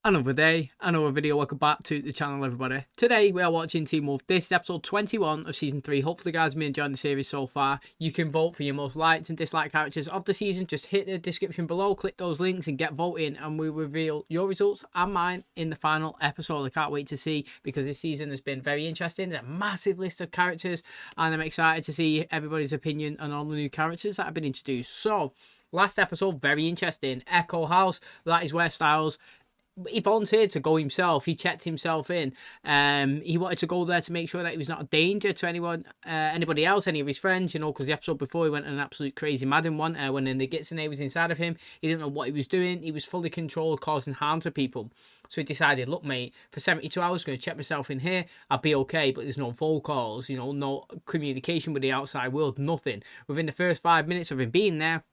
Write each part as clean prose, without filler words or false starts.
Another day, another video. Welcome back to the channel, everybody. Today we are watching Teen Wolf. This is episode 21 of season 3. Hopefully guys have been enjoying the series so far. You can vote for your most liked and disliked characters of the season. Just hit the description below, click those links and get voting, and we reveal your results and mine in the final episode. I can't wait to see, because this season has been very interesting. There's a massive list of characters and I'm excited to see everybody's opinion on all the new characters that have been introduced. So last episode, very interesting. Echo House, that is where Styles, he volunteered to go himself. He checked himself in. He wanted to go there to make sure that he was not a danger to anyone, anybody else, any of his friends, you know, because the episode before he went on an absolute crazy Madden one, when the Nogitsune was inside of him. He didn't know what he was doing. He was fully controlled, causing harm to people. So he decided, look, mate, for 72 hours, I'm going to check myself in here. I'll be okay, but there's no phone calls, you know, no communication with the outside world, nothing. Within the first 5 minutes of him being there,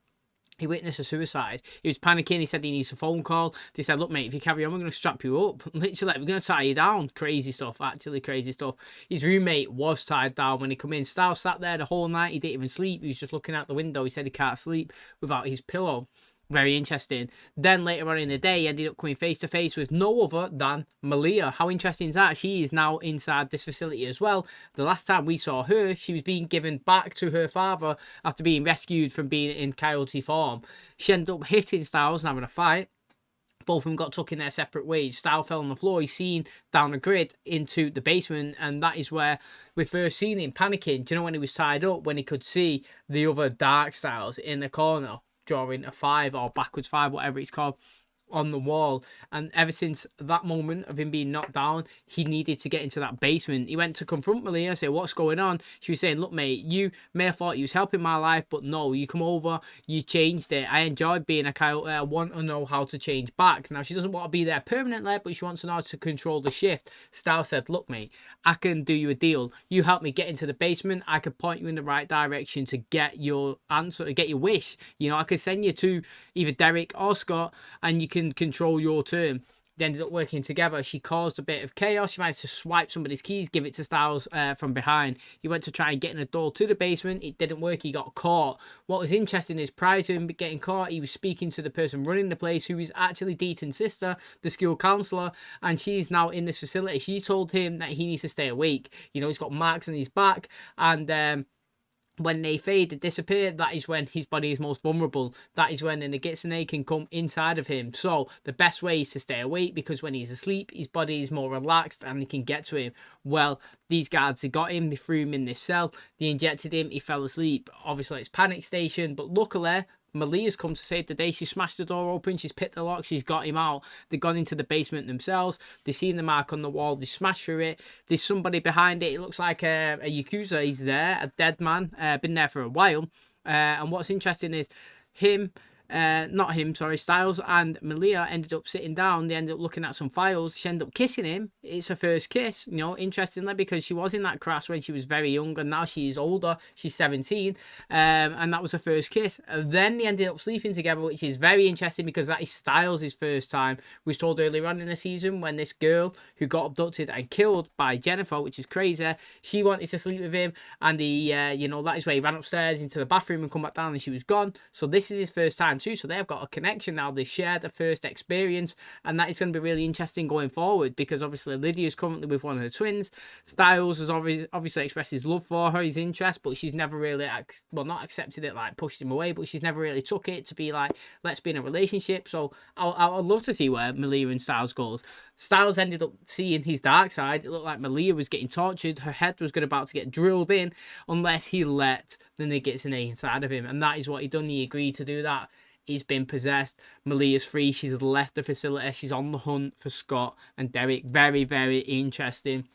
he witnessed a suicide. He was panicking. He said he needs a phone call. They said, look, mate, if you carry on, we're going to strap you up. Literally, we're going to tie you down. Crazy stuff, actually crazy stuff. His roommate was tied down when he come in. Styles sat there the whole night. He didn't even sleep. He was just looking out the window. He said he can't sleep without his pillow. Very interesting. Then later on in the day, he ended up coming face to face with no other than Malia. How interesting is that? She is now inside this facility as well. The last time we saw her, she was being given back to her father after being rescued from being in coyote form. She ended up hitting Styles and having a fight. Both of them got took in their separate ways. Styles fell on the floor. He's seen down the grid into the basement, and that is where we first seen him panicking. Do you know when he was tied up, when he could see the other Dark Styles in the corner, drawing a 5 or backwards 5, whatever it's called, on the wall. And ever since that moment of him being knocked down, he needed to get into that basement. He went to confront Malia, say, what's going on? She was saying, look, mate, you may have thought you was helping my life, but no, you come over, you changed it. I enjoyed being a coyote. I want to know how to change back. Now, she doesn't want to be there permanently, but she wants to know how to control the shift. Styles said, look, mate, I can do you a deal. You help me get into the basement. I could point you in the right direction to get your answer, to get your wish. You know, I could send you to either Derek or Scott, and you can control your turn. They ended up working together. She caused a bit of chaos. She managed to swipe somebody's keys, give it to Styles from behind. He went to try and get in the door to the basement. It didn't work. He got caught. What was interesting is, prior to him getting caught, he was speaking to the person running the place, who is actually Deaton's sister, the school counselor, and she's now in this facility. She told him that he needs to stay awake. You know, he's got marks on his back, and when they fade and disappear, that is when his body is most vulnerable. That is when the Nogitsune can come inside of him. So the best way is to stay awake, because when he's asleep, his body is more relaxed and they can get to him. Well, these guards, they got him, they threw him in this cell, they injected him, he fell asleep. Obviously, it's panic station, but luckily, Malia's come to save the day. She smashed the door open, she's picked the lock, she's got him out. They've gone into the basement themselves. They've seen the mark on the wall, they smashed through it. There's somebody behind it. It looks like a Yakuza. He's there, a dead man, been there for a while. And what's interesting is Styles and Malia ended up sitting down. They ended up looking at some files. She ended up kissing him. It's her first kiss, you know, interestingly, because she was in that crash when she was very young, and now she's older. She's 17, and that was her first kiss. Then they ended up sleeping together, which is very interesting, because that is Styles' first time. We was told earlier on in the season, when this girl who got abducted and killed by Jennifer, which is crazy, she wanted to sleep with him, and he, you know, that is where he ran upstairs into the bathroom and come back down, and she was gone. So this is his first time too, so they've got a connection now. They shared the first experience, and that is going to be really interesting going forward, because obviously Lydia's currently with one of the twins. Styles has obviously expressed his love for her, his interest, but she's never really not accepted it, like pushed him away, but she's never really took it to be like, let's be in a relationship. So I'd love to see where Malia and Styles goes. Styles ended up seeing his dark side. It looked like Malia was getting tortured. Her head was about to get drilled in unless he let the Nogitsune inside of him, and that is what he done. He agreed to do that. He's been possessed. Malia's free. She's left the facility. She's on the hunt for Scott and Derek. Very, very interesting.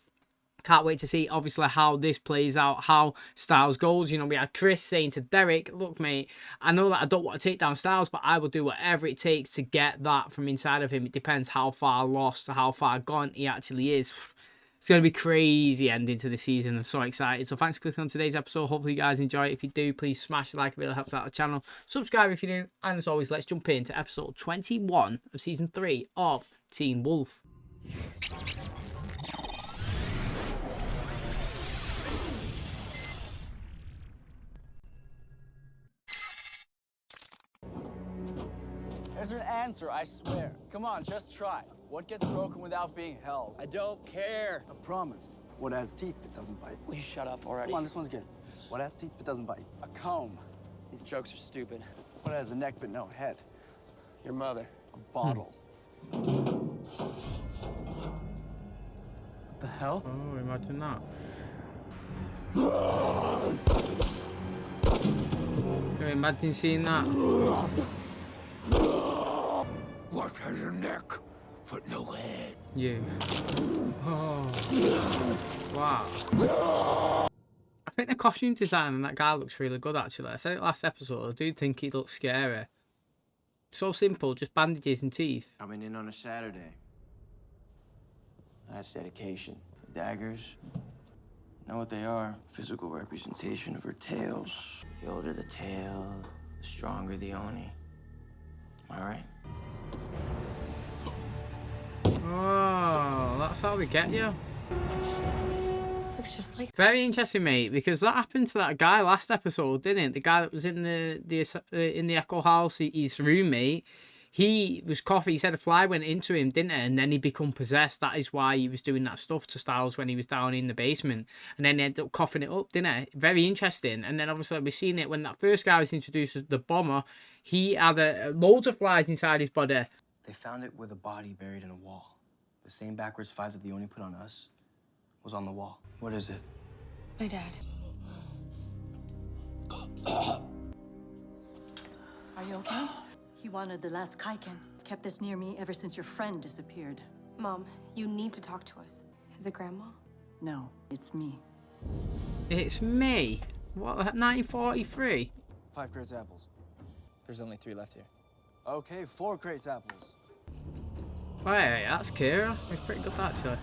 Can't wait to see, obviously, how this plays out, how Styles goes. You know, we had Chris saying to Derek, look, mate, I know that I don't want to take down Styles, but I will do whatever it takes to get that from inside of him. It depends how far lost or how far gone he actually is. It's going to be crazy ending to the season. I'm so excited. So thanks for clicking on today's episode. Hopefully you guys enjoy it. If you do, please smash the like. It really helps out the channel. Subscribe if you're new. And as always, let's jump into episode 21 of season 3 of Teen Wolf. There's an answer, I swear. Come on, just try. What gets broken without being held? I don't care. A promise. What has teeth but doesn't bite? Will you shut up already? Come on, this one's good. What has teeth but doesn't bite? A comb. These jokes are stupid. What has a neck but no head? Your mother. A bottle. What the hell? Oh, imagine that. Can you imagine seeing that? What has a neck but no head? You. Oh. Wow. I think the costume design on that guy looks really good, actually. I said it last episode. I do think he looks scary. So simple, just bandages and teeth. Coming in on a Saturday. That's dedication. The daggers, you know what they are? Physical representation of her tails. The older the tail, the stronger the Oni. Am I right? Oh, that's how they get you. This looks just like... Very interesting, mate, because that happened to that guy last episode, didn't it? The guy that was in the Echo House, his roommate. He was coughing. He said a fly went into him, didn't it? And then he become possessed. That is why he was doing that stuff to Styles when he was down in the basement. And then he ended up coughing it up, didn't it? Very interesting. And then obviously we've seen it when that first guy was introduced as the bomber. He had loads of flies inside his body. They found it with a body buried in a wall. The same backwards 5 that the Oni put on us was on the wall. What is it? My dad. Are you okay? He wanted the last Kaiken. Kept this near me ever since your friend disappeared. Mom, you need to talk to us. Is it Grandma? No, it's me. It's me. What, 1943? 5 crates apples. There's only 3 left here. Okay, 4 crates apples. Hey, that's Kira. It's pretty good, actually.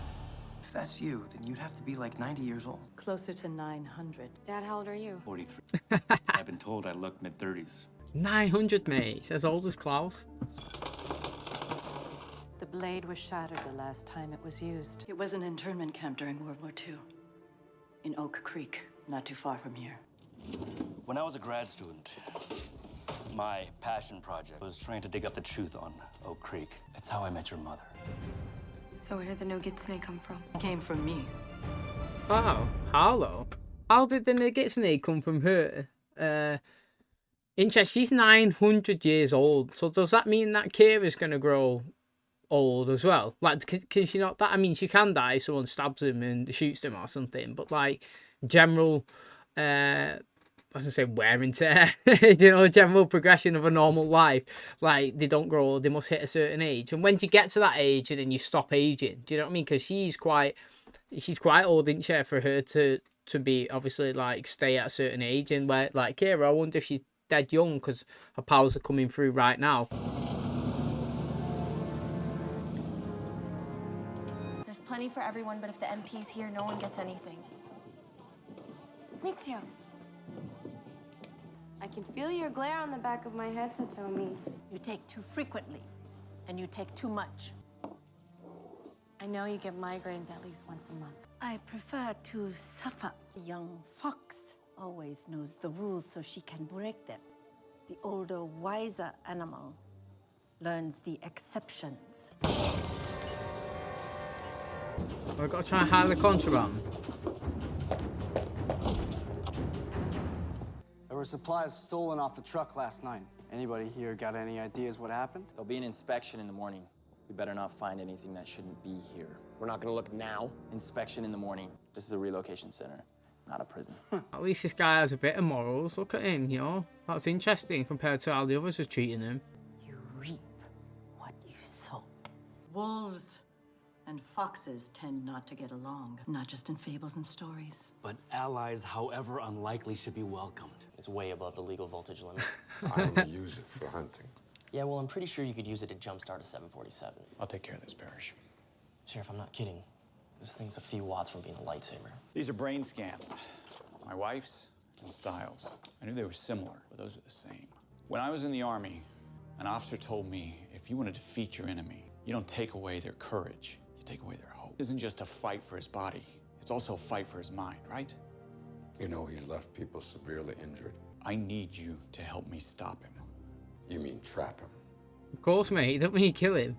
If that's you, then you'd have to be like 90 years old. Closer to 900. Dad, how old are you? 43. I've been told I look mid-30s. 900, mate. It's as old as Klaus. The blade was shattered the last time it was used. It was an internment camp during World War II. In Oak Creek, not too far from here. When I was a grad student, my passion project was trying to dig up the truth on Oak Creek. It's how I met your mother. So where did the Nogitsune come from? It came from me. Oh, hello. How did the Nogitsune come from her? Interest, she's 900 years old. So does that mean that Kira's going to grow old as well? Like, can she not that? I mean, she can die if someone stabs him and shoots him or something. But, like, general, I was going to say wear and tear, you know, general progression of a normal life. Like, they don't grow old, they must hit a certain age. And when you get to that age and then you stop aging, do you know what I mean? Because she's quite old, isn't she, for her to be, obviously, like, stay at a certain age. And, where, like, Kira, I wonder if she's dead young because her powers are coming through right now. There's plenty for everyone, but if the MP's here, no one gets anything. Mitsuyo. I can feel your glare on the back of my head, Satomi. You take too frequently, and you take too much. I know you get migraines at least once a month. I prefer to suffer. A young fox always knows the rules so she can break them. The older, wiser animal learns the exceptions. I've got to try and hide the contraband. There were supplies stolen off the truck last night. Anybody here got any ideas what happened? There'll be an inspection in the morning. We better not find anything that shouldn't be here. We're not gonna look now. Inspection in the morning. This is a relocation center, not a prison. At least this guy has a bit of morals. Look at him, you know. That's interesting compared to how the others was treating him. You reap what you sow. Wolves and foxes tend not to get along, not just in fables and stories. But allies, however unlikely, should be welcomed. It's way above the legal voltage limit. I only use it for hunting. Yeah, well, I'm pretty sure you could use it to jumpstart a 747. I'll take care of this, Parrish. Sheriff, I'm not kidding. This thing's a few watts from being a lightsaber. These are brain scans. My wife's and Styles. I knew they were similar, but those are the same. When I was in the Army, an officer told me, if you want to defeat your enemy, you don't take away their courage, you take away their hope. It isn't just a fight for his body, it's also a fight for his mind, right? You know he's left people severely injured. I need you to help me stop him. You mean trap him? Of course, mate. You don't mean you kill him.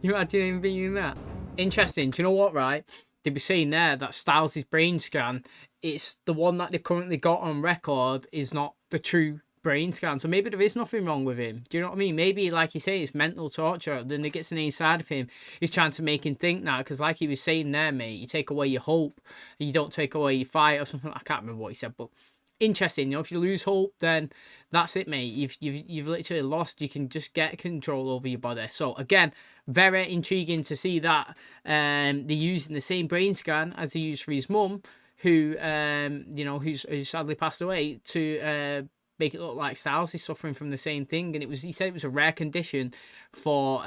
You imagine him being that? Interesting. Do you know what, right? They were saying there that Styles' brain scan, it's the one that they've currently got on record is not the true brain scan. So maybe there is nothing wrong with him. Do you know what I mean? Maybe, like you say, it's mental torture. Then it gets inside of him. He's trying to make him think that. Because like he was saying there, mate, you take away your hope. You don't take away your fight or something. I can't remember what he said, but interesting. You know, if you lose hope, then that's it, mate. You've literally lost. You can just get control over your body. So again, very intriguing to see that they're using the same brain scan as they used for his mum, who you know, who's sadly passed away, to make it look like Styles is suffering from the same thing. And he said it was a rare condition for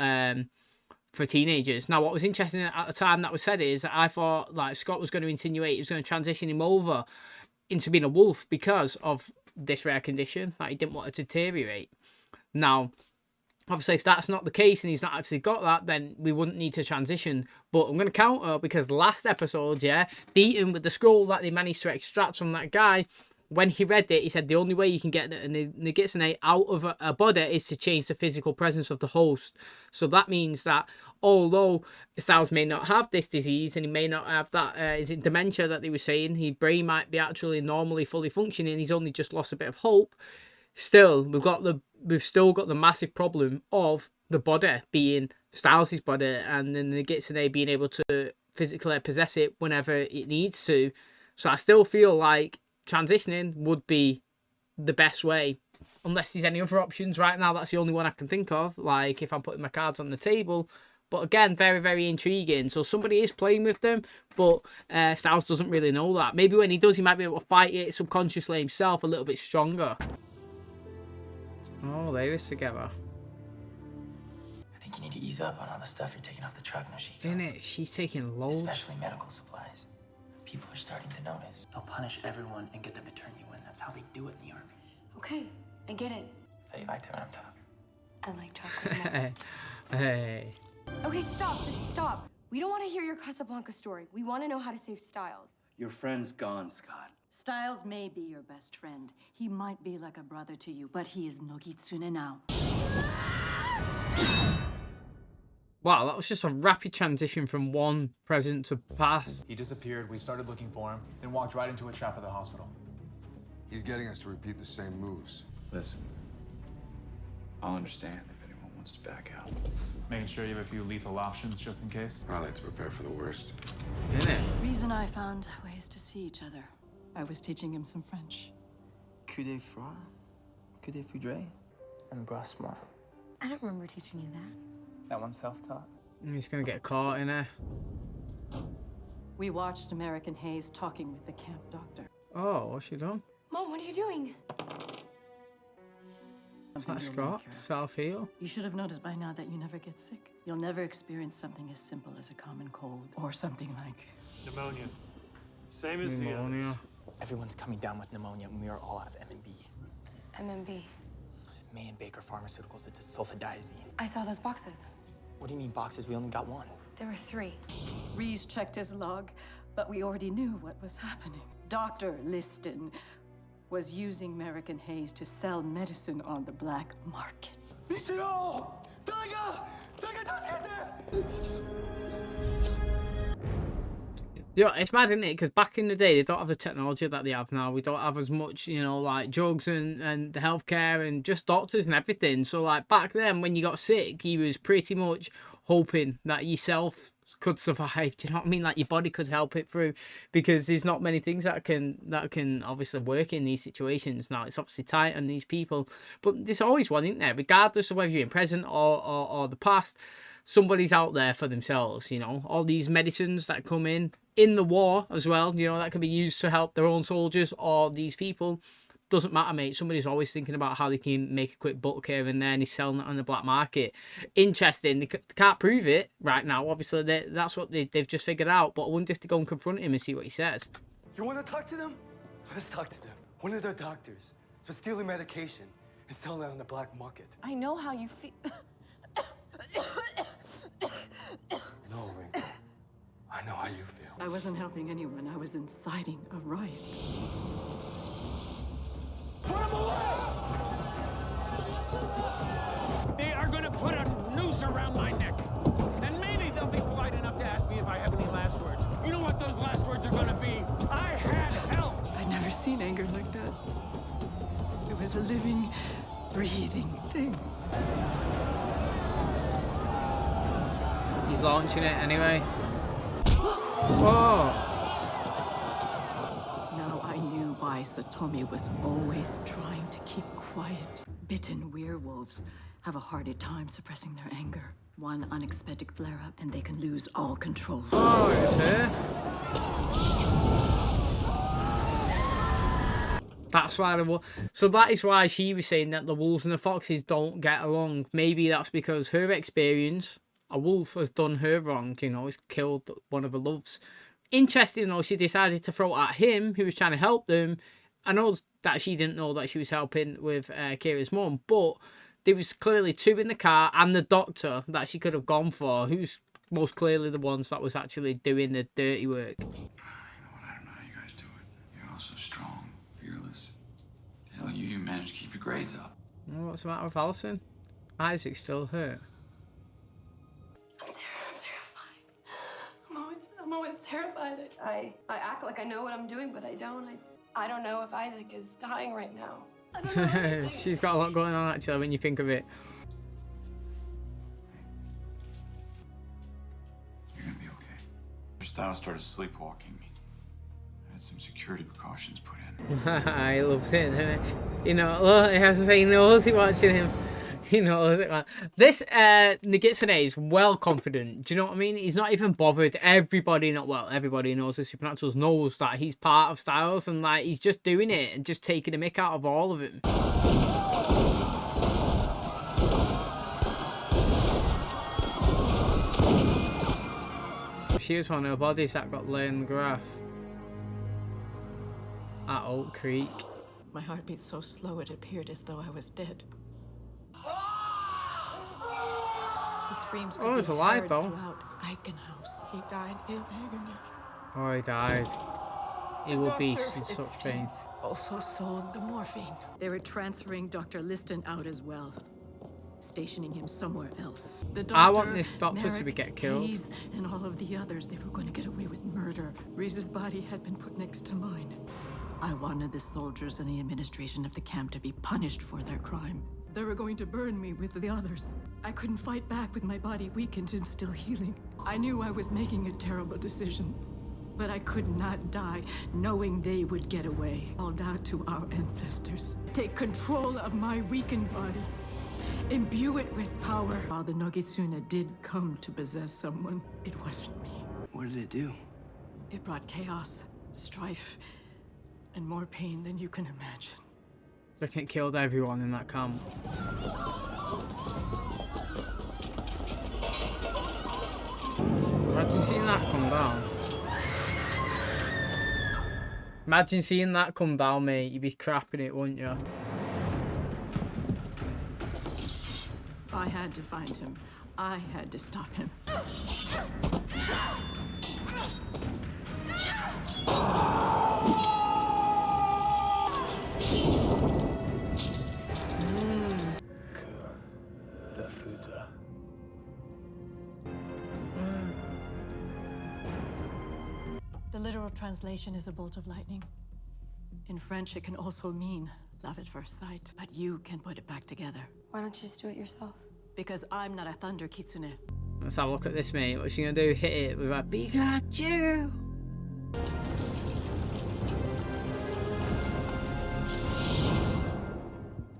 teenagers. Now, what was interesting at the time that was said is that I thought like Scott was going to insinuate he was going to transition him over into being a wolf because of this rare condition, that he didn't want to deteriorate. Now, obviously, if that's not the case and he's not actually got that, then we wouldn't need to transition. But I'm going to counter, because last episode, yeah, Deaton with the scroll that they managed to extract from that guy, when he read it, he said the only way you can get the Nogitsune out of a body is to change the physical presence of the host. So that means that although Styles may not have this disease and he may not have that, is it dementia that they were saying, his brain might be actually normally fully functioning, he's only just lost a bit of hope. Still, we've still got the massive problem of the body being Styles' body, and then the Nogitsune being able to physically possess it whenever it needs to. So I still feel like transitioning would be the best way, unless there's any other options. Right now, that's the only one I can think of, like if I'm putting my cards on the table. But again, very, very intriguing. So somebody is playing with them, but Styles doesn't really know that. Maybe when he does, he might be able to fight it subconsciously himself a little bit stronger. Oh, they was together. I think you need to ease up on all the stuff you're taking off the truck, Noshiko. Isn't it? She's taking loads. Especially medical supplies. People are starting to notice. They'll punish everyone and get them to turn you in. That's how they do it in the army. Okay, I get it. How you like to when I'm tough? I like chocolate more. Hey. Okay, stop. Just stop. We don't want to hear your Casablanca story. We want to know how to save Styles. Your friend's gone, Scott. Styles may be your best friend. He might be like a brother to you, but he is Nogitsune now. Wow, that was just a rapid transition from one present to past. He disappeared, we started looking for him, then walked right into a trap at the hospital. He's getting us to repeat the same moves. Listen, I'll understand if anyone wants to back out. Making sure you have a few lethal options just in case. I like to prepare for the worst. Isn't it? Reason I found ways to see each other. I was teaching him some French. Que des froids? Que des foudres? Embrassement. I don't remember teaching you that. That one's self-taught. He's gonna get caught in there. We watched American Hayes talking with the camp doctor. Oh, what's she done? Mom, what are you doing? That's Scott. Self-heal. You should have noticed by now that you never get sick. You'll never experience something as simple as a common cold or something like Pneumonia. Same as the Pneumonia. others. Everyone's coming down with pneumonia, and we are all out of M&B. MMB. May and Baker Pharmaceuticals, it's a sulfadiazine. I saw those boxes. What do you mean boxes? We only got one. There were 3. Reese checked his log, but we already knew what was happening. Dr. Liston was using American Hayes to sell medicine on the black market. Yeah, it's mad, isn't it? Because back in the day, they don't have the technology that they have now. We don't have as much, you know, like drugs and the healthcare and just doctors and everything. So, like, back then, when you got sick, you was pretty much hoping that yourself could survive. Do you know what I mean? Like, your body could help it through, because there's not many things that can obviously work in these situations. Now, it's obviously tight on these people, but there's always one, isn't there? Regardless of whether you're in present or the past, somebody's out there for themselves, you know. All these medicines that come in the war as well, you know, that can be used to help their own soldiers or these people. Doesn't matter, mate. Somebody's always thinking about how they can make a quick buck here and there, and he's selling it on the black market. Interesting. They can't prove it right now. Obviously, that's what they've just figured out, but I wonder if they go and confront him and see what he says. You want to talk to them? Let's talk to them. One of their doctors was stealing medication and selling it on the black market. I know how you feel. No, Ringo. I know how you feel. I wasn't helping anyone. I was inciting a riot. They are going last words are gonna be, I had help! I'd never seen anger like that. It was a living, breathing thing. He's launching it anyway. Whoa! Now I knew why Satomi was always trying to keep quiet. Bitten werewolves have a harder time suppressing their anger. One unexpected flare-up and they can lose all control. Oh, it's her. That's why so that is why she was saying that the wolves and the foxes don't get along. Maybe that's because her experience, a wolf has done her wrong, you know, he's killed one of her loves. Interesting though, she decided to throw it at him, who was trying to help them. I know that she didn't know that she was helping with Kira's mum, but there was clearly two in the car and the doctor that she could have gone for, who's most clearly the ones that was actually doing the dirty work. You know what? I don't know how you guys do it. You're all so strong, fearless. The hell, you managed to keep your grades up. Oh, what's the matter with Alison? Isaac's still hurt. I'm terrified. I'm always terrified. I act like I know what I'm doing, but I don't. I don't know if Isaac is dying right now. I don't know anything. She's got a lot going on actually when you think of it. You're gonna be okay. Your style started sleepwalking. I had some security precautions put in. He loves it, doesn't he? You know, look, he has to say he knows he watching him. He knows it, man. This Nogitsune is well confident. Do you know what I mean? He's not even bothered. Everybody everybody knows the Supernaturals knows that he's part of Styles, and like he's just doing it and just taking the mick out of all of it. She was one of her bodies that got laid in the grass at Oak Creek. My heart beat so slow it appeared as though I was dead. The screams could he's be alive heard though. throughout Eichenhaus. He died in agony. Oh, he died. He will be in such pain. Also sold the morphine. They were transferring Dr. Liston out as well, stationing him somewhere else. The doctor, I want this doctor to Merrick, get killed. Hayes, and all of the others, they were going to get away with murder. Reese's body had been put next to mine. I wanted the soldiers and the administration of the camp to be punished for their crime. They were going to burn me with the others. I couldn't fight back with my body weakened and still healing. I knew I was making a terrible decision, but I could not die knowing they would get away. Called out to our ancestors. Take control of my weakened body. Imbue it with power. While the Nogitsune did come to possess someone, it wasn't me. What did it do? It brought chaos, strife, and more pain than you can imagine. I think it killed everyone in that camp. Imagine seeing that come down. Imagine seeing that come down, mate. You'd be crapping it, wouldn't you? I had to find him. I had to stop him. The literal translation is a bolt of lightning. In French, it can also mean love at first sight, but you can put it back together. Why don't you just do it yourself? Because I'm not a thunder kitsune. Let's have a look at this, mate. What's she gonna do? Hit it with a Pikachu!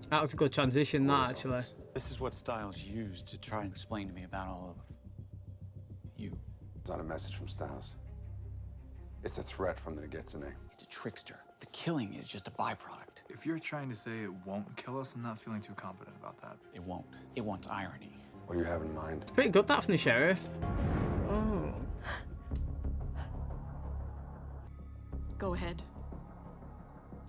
That was a good transition, that, actually. This is what Styles used to try and explain to me about all of you. It's not a message from Styles. It's a threat from the Nogitsune. It's a trickster. The killing is just a byproduct. If you're trying to say it won't kill us, I'm not feeling too confident about that. It won't. It wants irony. What do you have in mind? It's pretty good, that, from the sheriff. Oh. Go ahead.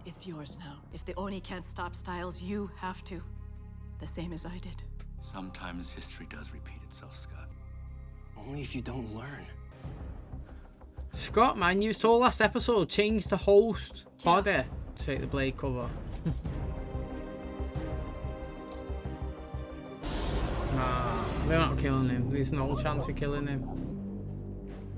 It's yours now. If the Oni can't stop Styles, you have to. The same as I did. Sometimes history does repeat itself, Scott. Only if you don't learn. Scott, man, you was told last episode, change the host body to take the blade cover. Nah, they're not killing him. There's no chance of killing him.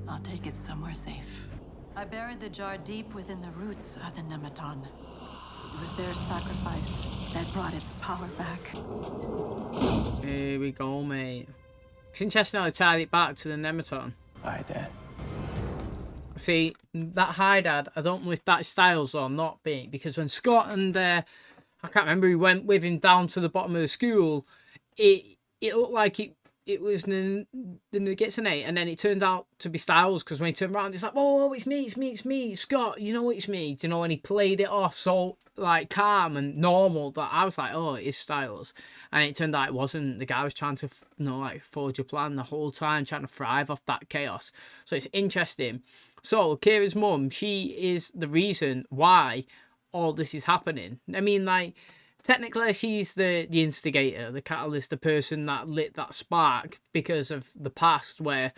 I'll take it somewhere safe. I buried the jar deep within the roots of the Nematon. It was their sacrifice that brought its power back. Here we go, mate. It's interesting how they tied it back to the Nematon. Buy that. See, that high dad, I don't know if that's Styles or not, mate, because when Scott and I can't remember who went with him down to the bottom of the school, it looked like it was the Nogitsune, and then it turned out to be Styles, because when he turned around, it's like, oh, it's me, Scott, you know it's me, you know, and he played it off so, like, calm and normal that I was like, oh, it is Styles, and it turned out it wasn't. The guy was trying to, you know, like, forge a plan the whole time, trying to thrive off that chaos, so it's interesting. So, Kira's mum, she is the reason why all this is happening. I mean, like, technically, she's the instigator, the catalyst, the person that lit that spark because of the past where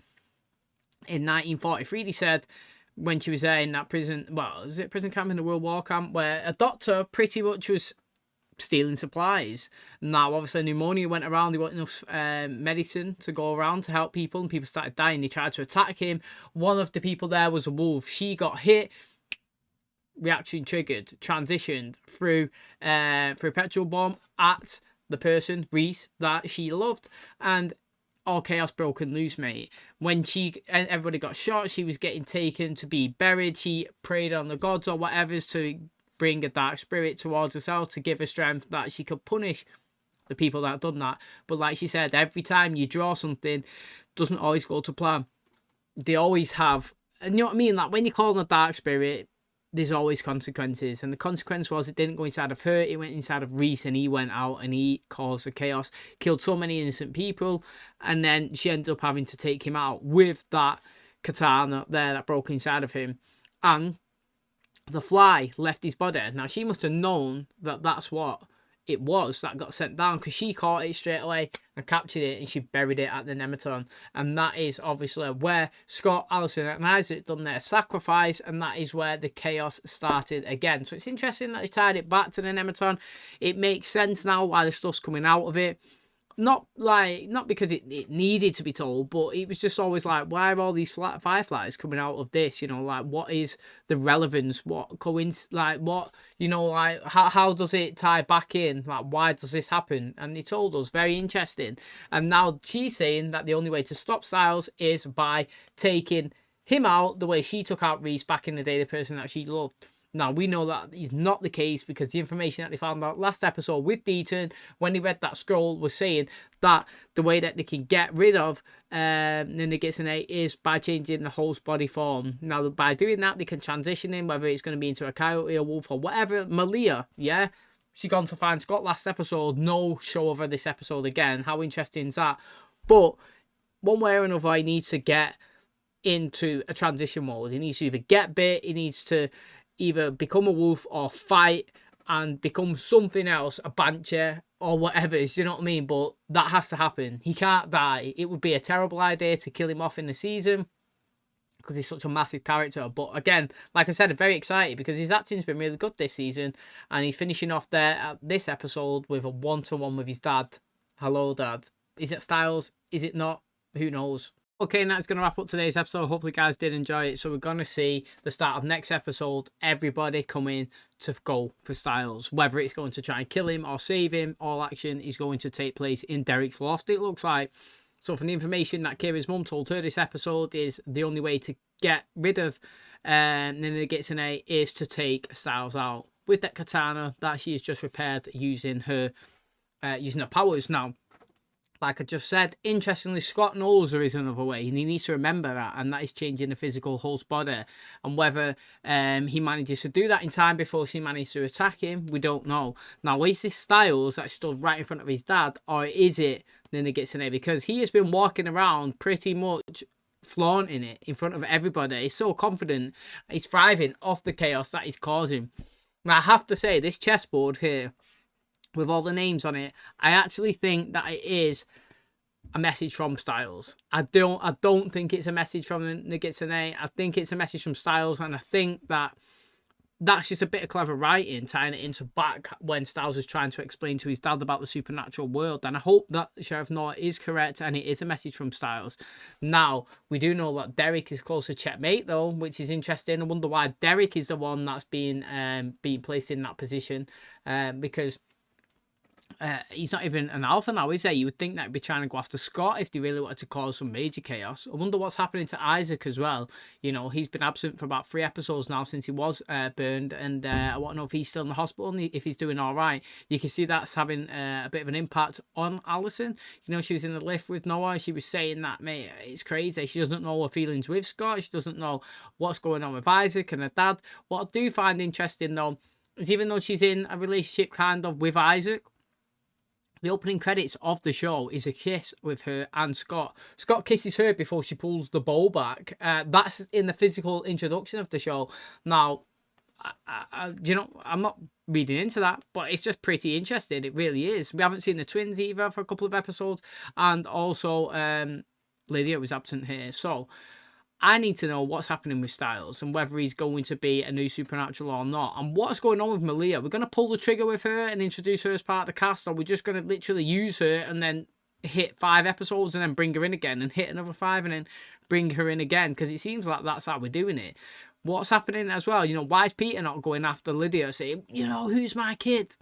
in 1943, they said, when she was there in that prison, well, was it prison camp in the World War camp, where a doctor pretty much was stealing supplies. Now, obviously, pneumonia went around. There wasn't enough medicine to go around to help people, and people started dying. They tried to attack him. One of the people there was a wolf. She got hit. Reaction triggered, transitioned through a petrol bomb at the person, Reese, that she loved, and all chaos broken loose, mate. When everybody got shot, she was getting taken to be buried. She prayed on the gods or whatever's to bring a dark spirit towards herself to give her strength that she could punish the people that had done that. But like she said, every time you draw something, doesn't always go to plan. They always have, and you know what I mean? Like when you call on a dark spirit, there's always consequences, and the consequence was it didn't go inside of her, it went inside of Reese, and he went out and he caused the chaos, killed so many innocent people, and then she ended up having to take him out with that katana there that broke inside of him, and the fly left his body. Now she must have known that that's what it was that got sent down, because she caught it straight away and captured it, and she buried it at the Nematon. And that is obviously where Scott, Allison and Isaac done their sacrifice, and that is where the chaos started again. So it's interesting that they tied it back to the Nematon. It makes sense now why the stuff's coming out of it. Not because it needed to be told, but it was just always like, why are all these fireflies coming out of this? You know, like, what is the relevance? What what, you know, like, how does it tie back in? Like, why does this happen? And he told us, very interesting. And now she's saying that the only way to stop Styles is by taking him out the way she took out Reese back in the day, the person that she loved. Now, we know that is not the case, because the information that they found out last episode with Deaton, when he read that scroll, was saying that the way that they can get rid of the Nogitsune is by changing the host body form. Now, by doing that, they can transition him, whether it's going to be into a coyote, a wolf, or whatever. Malia, yeah? She's gone to find Scott last episode. No show of her this episode again. How interesting is that? But one way or another, he needs to get into a transition mode. He needs to either get bit, he needs to either become a wolf or fight and become something else, a banshee or whatever, you know what I mean? But that has to happen. He can't die. It would be a terrible idea to kill him off in the season, because he's such a massive character. But again, like I said, I'm very excited because his acting's been really good this season, and he's finishing off there at this episode with a one-to-one with his dad. Hello, Dad. Is it Styles? Is it not? Who knows? Okay, and that's going to wrap up today's episode. Hopefully you guys did enjoy it. So we're going to see the start of next episode, everybody coming to go for Styles. Whether it's going to try and kill him or save him, all action is going to take place in Derek's loft, it looks like. So from the information that Kira's mum told her, this episode is the only way to get rid of Nogitsune is to take Styles out with that katana that she has just repaired using her powers. Now, like I just said, interestingly, Scott knows there is another way, and he needs to remember that, and that is changing the physical host body. And whether he manages to do that in time before she manages to attack him, we don't know. Now, is this Styles that stood right in front of his dad, or is it Nogitsune? Because he has been walking around pretty much flaunting it in front of everybody. He's so confident. He's thriving off the chaos that he's causing. Now, I have to say, this chessboard here, with all the names on it, I actually think that it is a message from Styles. I don't think it's a message from Nogitsune. I think it's a message from Styles, and I think that that's just a bit of clever writing, tying it into back when Styles was trying to explain to his dad about the supernatural world. And I hope that Sheriff Noah is correct and it is a message from Styles. Now, we do know that Derek is close to checkmate, though, which is interesting. I wonder why Derek is the one that's being placed in that position, because he's not even an alpha now, is he? You would think that he'd be trying to go after Scott if they really wanted to cause some major chaos. I wonder what's happening to Isaac as well. You know, he's been absent for about 3 episodes now since he was burned, and I want to know if he's still in the hospital and if he's doing all right. You can see that's having a bit of an impact on Allison. You know, she was in the lift with Noah. She was saying that, mate, it's crazy. She doesn't know her feelings with Scott. She doesn't know what's going on with Isaac and her dad. What I do find interesting, though, is even though she's in a relationship kind of with Isaac, the opening credits of the show is a kiss with her and Scott. Scott kisses her before she pulls the bow back. That's in the physical introduction of the show. Now, you know, I'm not reading into that, but it's just pretty interesting. It really is. We haven't seen the twins either for a couple of episodes. And also, Lydia was absent here. So, I need to know what's happening with Styles and whether he's going to be a new Supernatural or not. And what's going on with Malia? We're going to pull the trigger with her and introduce her as part of the cast, or we're just going to literally use her and then hit 5 episodes and then bring her in again and hit another 5 and then bring her in again, because it seems like that's how we're doing it. What's happening as well? You know, why is Peter not going after Lydia saying, you know, who's my kid?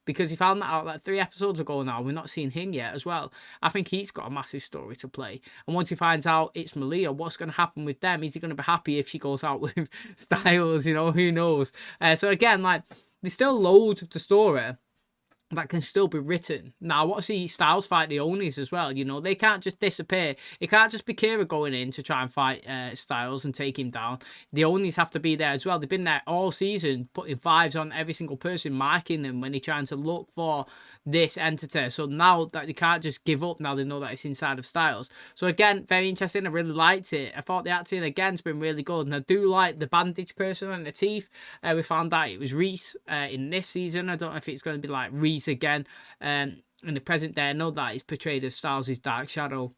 Because he found that out like 3 episodes ago now. We're not seeing him yet as well. I think he's got a massive story to play. And once he finds out it's Malia, what's going to happen with them? Is he going to be happy if she goes out with Styles? You know, who knows? So again, like, there's still loads of the story that can still be written. Now, I want to see Styles fight the Onis as well. You know, they can't just disappear. It can't just be Kira going in to try and fight Styles and take him down. The Onis have to be there as well. They've been there all season, putting 5s on every single person, marking them when they're trying to look for this entity. So now that they can't just give up, now they know that it's inside of Styles. So again, very interesting. I really liked it. I thought the acting again's been really good, and I do like the bandage person on the teeth. We found out it was Reese in this season. I don't know if it's going to be like Reese again in the present day. I know that he's portrayed as Styles' Dark Shadow,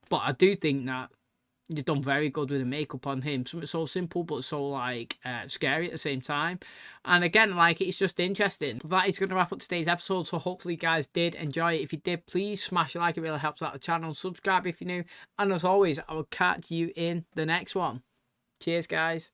but I do think that you've done very good with the makeup on him. Something so simple but so like scary at the same time. And again, like, it's just interesting. That is going to wrap up today's episode. So hopefully you guys did enjoy it. If you did, please smash a like. It really helps out the channel. Subscribe if you're new. And as always, I will catch you in the next one. Cheers, guys.